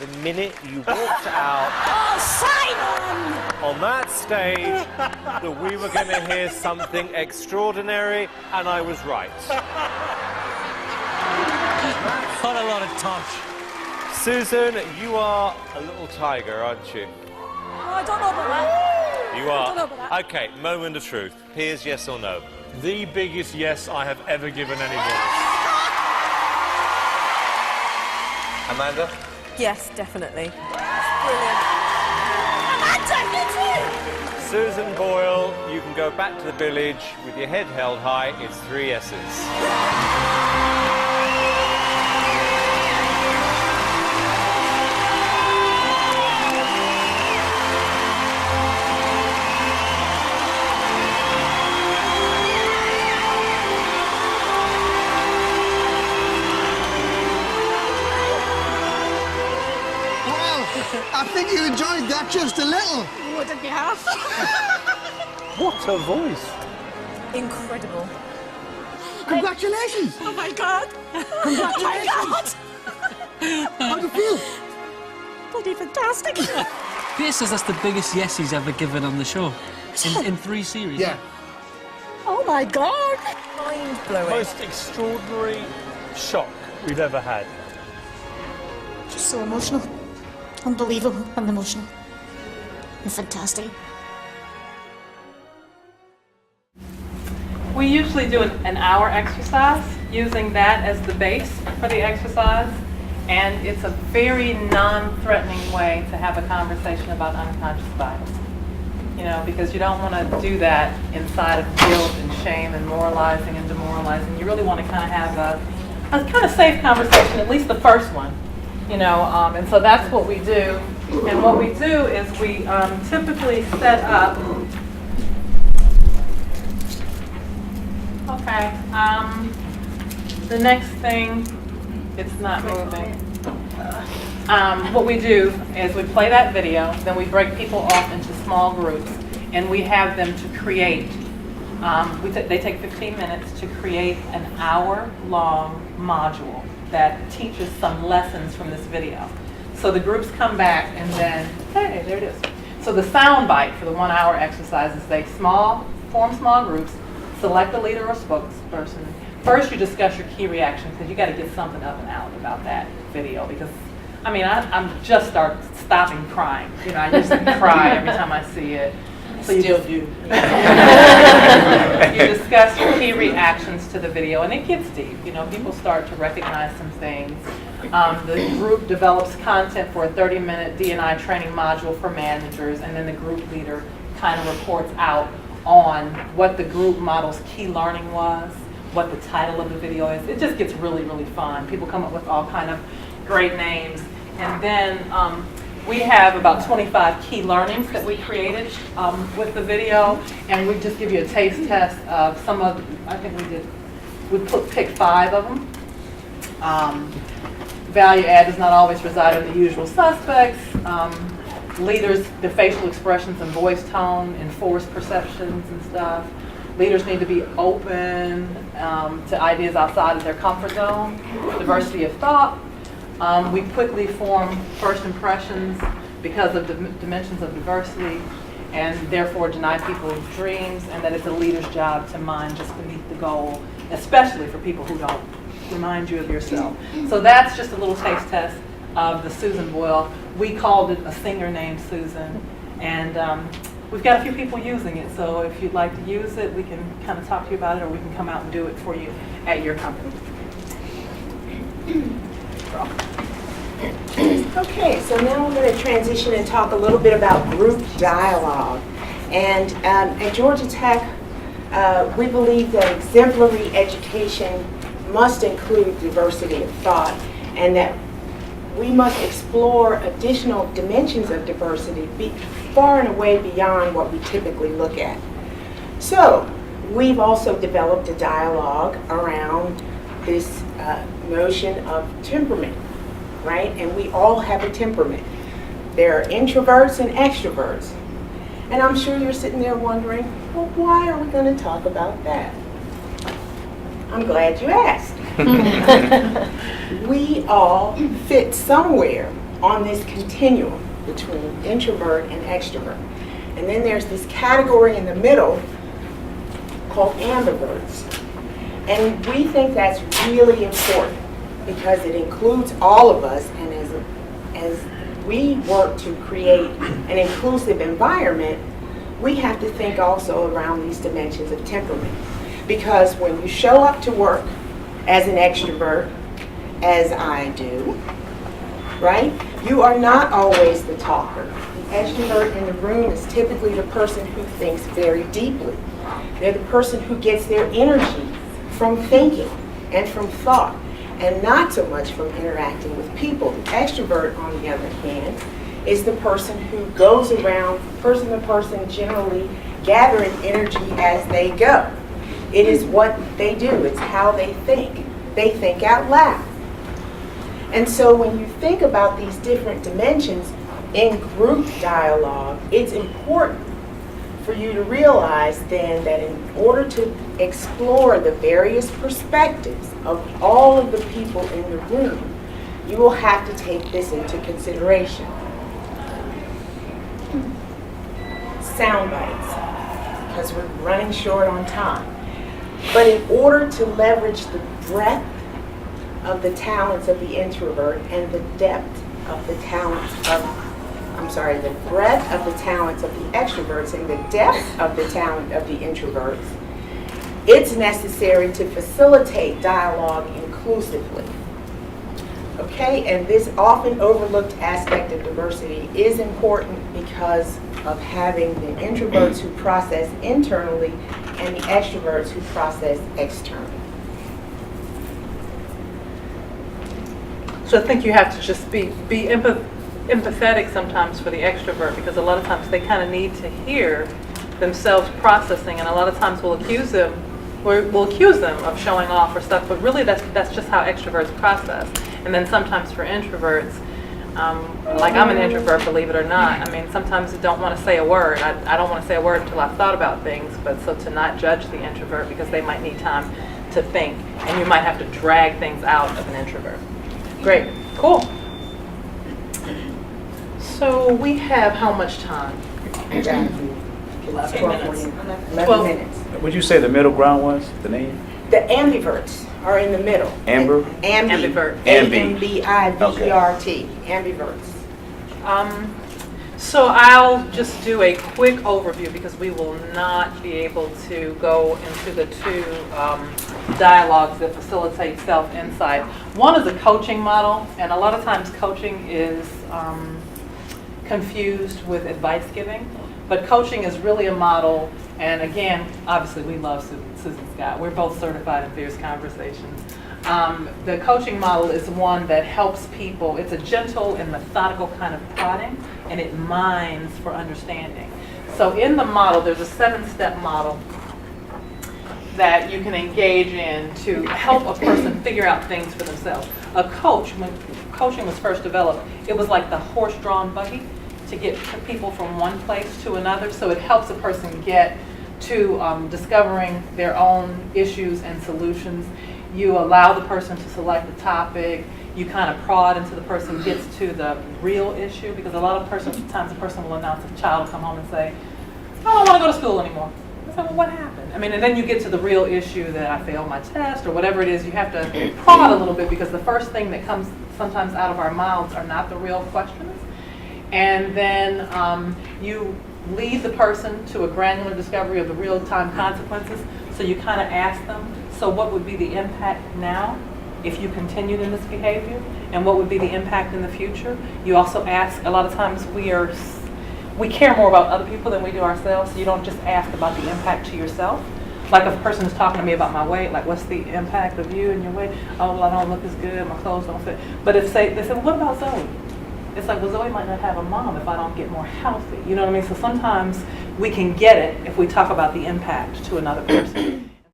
the minute you walked out on that stage that we were going to hear something extraordinary, and I was right. What a lot of tosh. Susan, you are a little tiger, aren't you? Oh, I don't know about that. You are. I don't know about that. Okay, moment of truth. Piers, yes or no? The biggest yes I have ever given anybody. Amanda? Yes, definitely. Brilliant. Amanda, you too! Susan Boyle, you can go back to the village with your head held high. It's 3 yeses. I think you enjoyed that just a little. Wouldn't you have? What a voice. Incredible. Congratulations. Oh my God. Congratulations. How do you feel? Bloody fantastic. Piers says that's the biggest yes he's ever given on the show. In 3 series. Yeah. Oh my God. Mind blowing. Most extraordinary shock we've ever had. Just so emotional. Unbelievable and emotional. And fantastic. We usually do an hour exercise using that as the base for the exercise, and it's a very non-threatening way to have a conversation about unconscious bias. You know, because you don't want to do that inside of guilt and shame and moralizing and demoralizing. You really want to kind of have a kind of safe conversation, at least the first one. You know, and so that's what we do. And what we do is we typically set up. Okay. The next thing, it's not moving. What we do is we play that video, then we break people off into small groups, and we have them to create. They take 15 minutes to create an hour-long module that teaches some lessons from this video. So the groups come back and then, hey, there it is. So the sound bite for the 1 hour exercise is they form small groups, select a leader or spokesperson. First you discuss your key reaction because you got to get something up and out about that video because, I mean, I'm just stopping crying. You know, I usually cry every time I see it. So you still do. You discuss your key reactions to the video, and it gets deep. You know, people start to recognize some things. The group develops content for a 30-minute D&I training module for managers, and then the group leader kind of reports out on what the group model's key learning was, what the title of the video is. It just gets really, really fun. People come up with all kind of great names, and then we have about 25 key learnings that we created with the video, and we just give you a taste test of some of, I think we pick 5 of them. Value add does not always reside in the usual suspects. Leaders, the facial expressions and voice tone enforce perceptions and stuff. Leaders need to be open to ideas outside of their comfort zone. Diversity of thought. We quickly form first impressions because of the dimensions of diversity, and therefore deny people's dreams, and that it's a leader's job to mind just beneath the goal, especially for people who don't remind you of yourself. So that's just a little taste test of the Susan Boyle. We called it A Singer Named Susan, and we've got a few people using it, so if you'd like to use it, we can kind of talk to you about it, or we can come out and do it for you at your company. Okay, so now we're going to transition and talk a little bit about group dialogue. And at Georgia Tech, we believe that exemplary education must include diversity of thought, and that we must explore additional dimensions of diversity far and away beyond what we typically look at. So we've also developed a dialogue around this notion of temperament, right? And we all have a temperament. There are introverts and extroverts. And I'm sure you're sitting there wondering, well, why are we going to talk about that? I'm glad you asked. We all fit somewhere on this continuum between introvert and extrovert. And then there's this category in the middle called ambiverts. And we think that's really important because it includes all of us, and as we work to create an inclusive environment, we have to think also around these dimensions of temperament. Because when you show up to work as an extrovert, as I do, right, you are not always the talker. The extrovert in the room is typically the person who thinks very deeply. They're the person who gets their energy from thinking and from thought, and not so much from interacting with people. The extrovert, on the other hand, is the person who goes around person to person, generally gathering energy as they go. It is what they do. It's how they think. They think out loud. And so when you think about these different dimensions in group dialogue, it's important for you to realize then that in order to explore the various perspectives of all of the people in the room, you will have to take this into consideration. Sound bites, because we're running short on time. But in order to leverage the breadth of the talents of the introvert and the depth of the talents of, the breadth of the talents of the extroverts and the depth of the talent of the introverts, it's necessary to facilitate dialogue inclusively. Okay, and this often overlooked aspect of diversity is important because of having the introverts who process internally and the extroverts who process externally. So I think you have to just be empathetic sometimes for the extrovert, because a lot of times they kind of need to hear themselves processing, and a lot of times we'll accuse them of showing off or stuff, but really that's just how extroverts process. And then sometimes for introverts, like I'm an introvert, believe it or not, I mean, sometimes I don't want to say a word. I don't want to say a word until I've thought about things, but so to not judge the introvert because they might need time to think, and you might have to drag things out of an introvert. Great, cool. So we have how much time? 11 minutes. 11 minutes. Would you say the middle ground was, the name? The ambiverts are in the middle. Amber? Ambivert. A-M-B-I-V-E-R-T. Ambiverts. So I'll just do a quick overview because we will not be able to go into the two dialogues that facilitate self-insight. One is a coaching model, and a lot of times coaching is confused with advice giving, but coaching is really a model, and again, obviously we love Susan Scott. We're both certified in Fierce Conversations. The coaching model is one that helps people. It's a gentle and methodical kind of prodding, and it mines for understanding. So in the model, there's a 7-step model that you can engage in to help a person figure out things for themselves. A coach, when coaching was first developed, it was like the horse-drawn buggy to get people from one place to another. So it helps a person get to discovering their own issues and solutions. You allow the person to select a topic. You kind of prod until the person gets to the real issue, because a lot of times a person will announce, a child will come home and say, I don't want to go to school anymore. I say, well, what happened? I mean, and then you get to the real issue that I failed my test or whatever it is. You have to prod a little bit, because the first thing that comes sometimes out of our mouths are not the real questions. And then you lead the person to a granular discovery of the real-time consequences. So you kind of ask them, so what would be the impact now if you continued in this behavior? And what would be the impact in the future? You also ask, a lot of times we care more about other people than we do ourselves. So you don't just ask about the impact to yourself. Like if a person is talking to me about my weight, like what's the impact of you and your weight? Oh, well, I don't look as good, my clothes don't fit. But if they say, well, what about Zoe? It's like, well, Zoe might not have a mom if I don't get more healthy. You know what I mean? So sometimes we can get it if we talk about the impact to another person.